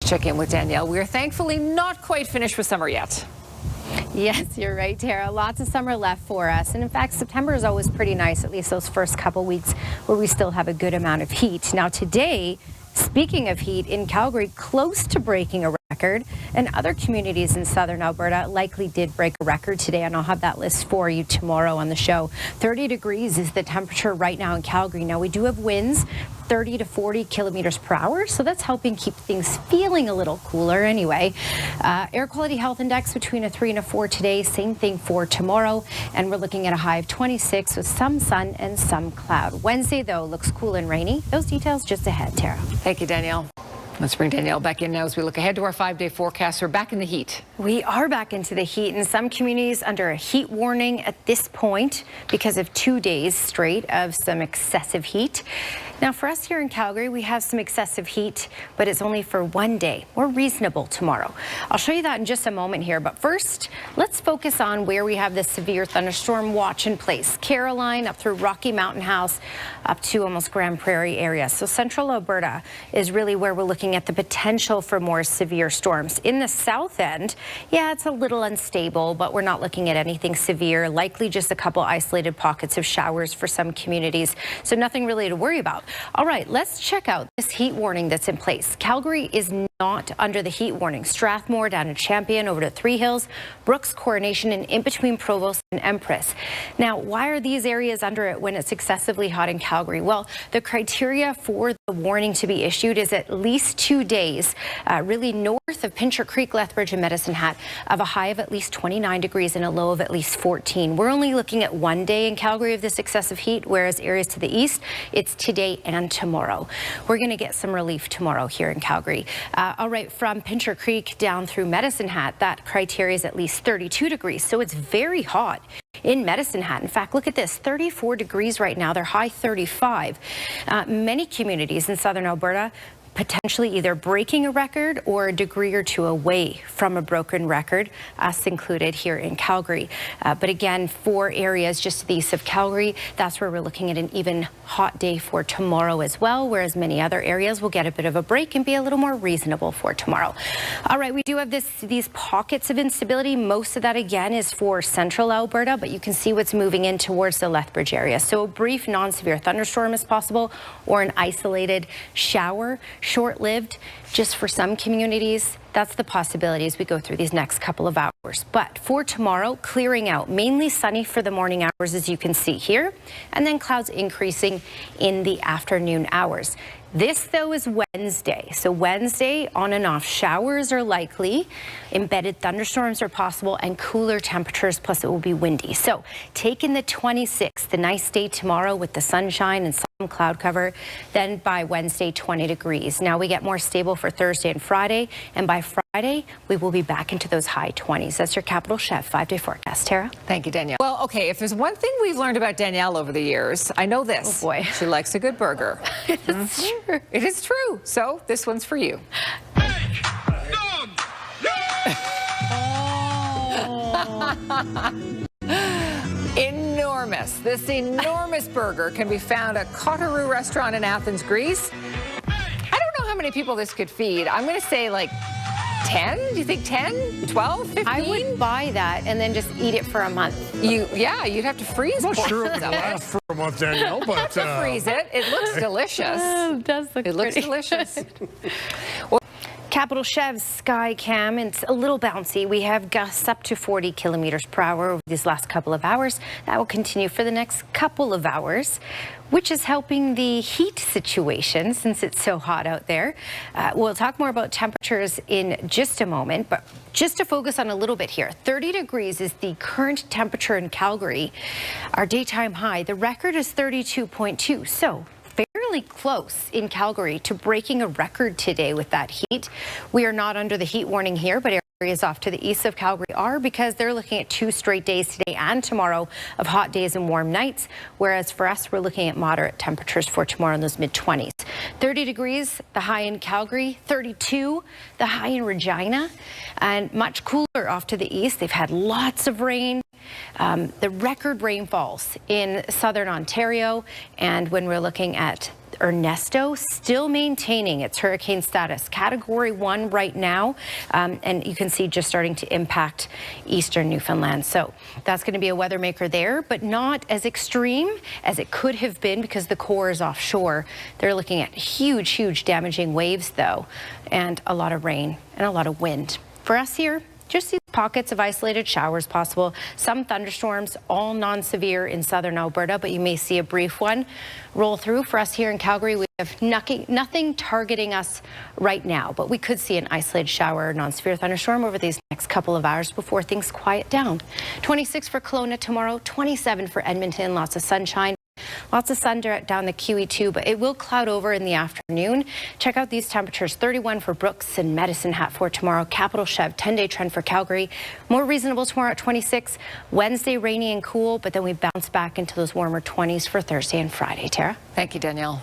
Check in with Danielle. We're thankfully not quite finished with summer yet. Yes, you're right, Tara. Lots of summer left for us. And in fact, September is always pretty nice, at least those first couple weeks where we still have a good amount of heat. Now today, speaking of heat, in Calgary, close to breaking a record, and other communities in southern Alberta likely did break a record today, and I'll have that list for you tomorrow on the show. 30 degrees is the temperature right now in Calgary. Now we do have winds 30 to 40 kilometers per hour, so that's helping keep things feeling a little cooler anyway. Air quality health index between a 3 and a 4 today, same thing for tomorrow, and we're looking at a high of 26 with some sun and some cloud. Wednesday, though, looks cool and rainy. Those details just ahead, Tara. Thank you, Danielle. Let's bring Danielle back in now as we look ahead to our 5-day forecast. We're back in the heat. We are back into the heat, and some communities under a heat warning at this point because of 2 days straight of some excessive heat. Now for us here in Calgary, we have some excessive heat, but it's only for 1 day. More reasonable tomorrow. I'll show you that in just a moment here, but first, let's focus on where we have this severe thunderstorm watch in place. Caroline up through Rocky Mountain House up to almost Grand Prairie area. So central Alberta is really where we're looking at the potential for more severe storms. In the south end, yeah, it's a little unstable, but we're not looking at anything severe, likely just a couple isolated pockets of showers for some communities. So nothing really to worry about. All right, let's check out this heat warning that's in place. Calgary is not under the heat warning. Strathmore down to Champion, over to Three Hills, Brooks, Coronation, and in between Provost and Empress. Now, why are these areas under it when it's excessively hot in Calgary? Well, the criteria for the warning to be issued is at least 2 days, really north of Pincher Creek, Lethbridge, and Medicine Hat, of a high of at least 29 degrees and a low of at least 14. We're only looking at 1 day in Calgary of this excessive heat, whereas areas to the east, it's today and tomorrow. We're going to get some relief tomorrow here in Calgary. All right, from Pincher Creek down through Medicine Hat, that criteria is at least 32 degrees, so it's very hot in Medicine Hat. In fact, look at this, 34 degrees right now, their high 35. Many communities in southern Alberta potentially either breaking a record or a degree or two away from a broken record, us included here in Calgary. But again, for areas just to the east of Calgary, that's where we're looking at an even hot day for tomorrow as well, whereas many other areas will get a bit of a break and be a little more reasonable for tomorrow. All right, we do have these pockets of instability. Most of that, again, is for central Alberta, but you can see what's moving in towards the Lethbridge area. So a brief non-severe thunderstorm is possible, or an isolated shower. Short-lived, just for some communities. That's the possibility as we go through these next couple of hours. But for tomorrow, clearing out, mainly sunny for the morning hours, as you can see here, and then clouds increasing in the afternoon hours. This, though, is Wednesday. So Wednesday, on and off showers are likely, embedded thunderstorms are possible, and cooler temperatures, plus it will be windy. So take in the 26th, the nice day tomorrow with the sunshine and some cloud cover. Then by Wednesday, 20 degrees. Now we get more stable for Thursday and Friday, and by Friday, we will be back into those high 20s. That's your Capital Chef 5-day forecast. Tara? Thank you, Danielle. Well, okay, if there's one thing we've learned about Danielle over the years, I know this. Oh, boy. She likes a good burger. It's true. It is true. So this one's for you. Enormous. This enormous burger can be found at Cotteroo Restaurant in Athens, Greece. I don't know how many people this could feed. I'm going to say like 10? Do you think 10? 12? 15? I would buy that and then just eat it for a month. Yeah, you'd have to freeze it. I'm not sure it would last for a month, Danielle, but... You have to freeze it. It looks delicious. It does look It looks pretty delicious. Capital Chev's Sky Cam, it's a little bouncy. We have gusts up to 40 kilometers per hour over these last couple of hours. That will continue for the next couple of hours, which is helping the heat situation since it's so hot out there. We'll talk more about temperatures in just a moment, but just to focus on a little bit here, 30 degrees is the current temperature in Calgary. Our daytime high, the record is 32.2, so fairly close in Calgary to breaking a record today with that heat. We are not under the heat warning here, but areas off to the east of Calgary are, because they're looking at 2 straight days today and tomorrow of hot days and warm nights, whereas for us, we're looking at moderate temperatures for tomorrow in those mid-20s. 30 degrees, the high in Calgary, 32, the high in Regina, and much cooler off to the east. They've had lots of rain. the record rainfalls in southern Ontario, and when we're looking at Ernesto, still maintaining its hurricane status, Category 1 right now, and you can see just starting to impact eastern Newfoundland. So that's going to be a weather maker there, but not as extreme as it could have been because the core is offshore. They're looking at huge damaging waves, though, and a lot of rain and a lot of wind. For us here, just these pockets of isolated showers possible. Some thunderstorms, all non-severe in southern Alberta, but you may see a brief one roll through. For us here in Calgary, we have nothing targeting us right now, but we could see an isolated shower or non-severe thunderstorm over these next couple of hours before things quiet down. 26 for Kelowna tomorrow, 27 for Edmonton, lots of sunshine. Lots of sun down the QE2, but it will cloud over in the afternoon. Check out these temperatures: 31 for Brooks and Medicine Hat for tomorrow. Capital Chev, 10-day trend for Calgary. More reasonable tomorrow at 26. Wednesday, rainy and cool, but then we bounce back into those warmer 20s for Thursday and Friday. Tara? Thank you, Danielle.